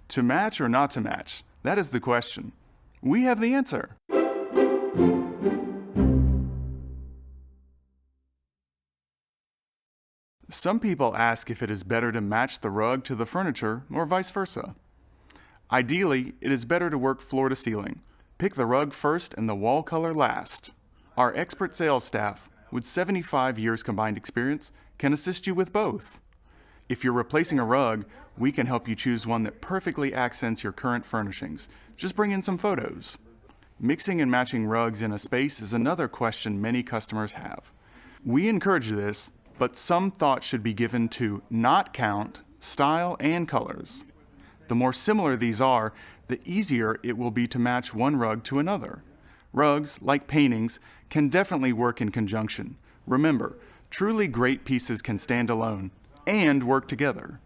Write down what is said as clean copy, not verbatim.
To match or not to match? That is the question. We have the answer. Some people ask if it is better to match the rug to the furniture or vice versa. Ideally, it is better to work floor to ceiling. Pick the rug first and the wall color last. Our expert sales staff, with 75 years combined experience, can assist you with both. If you're replacing a rug, we can help you choose one that perfectly accents your current furnishings. Just bring in some photos. Mixing and matching rugs in a space is another question many customers have. We encourage this, but some thought should be given to knot count, style, and colors. The more similar these are, the easier it will be to match one rug to another. Rugs, like paintings, can definitely work in conjunction. Remember, truly great pieces can stand alone and work together.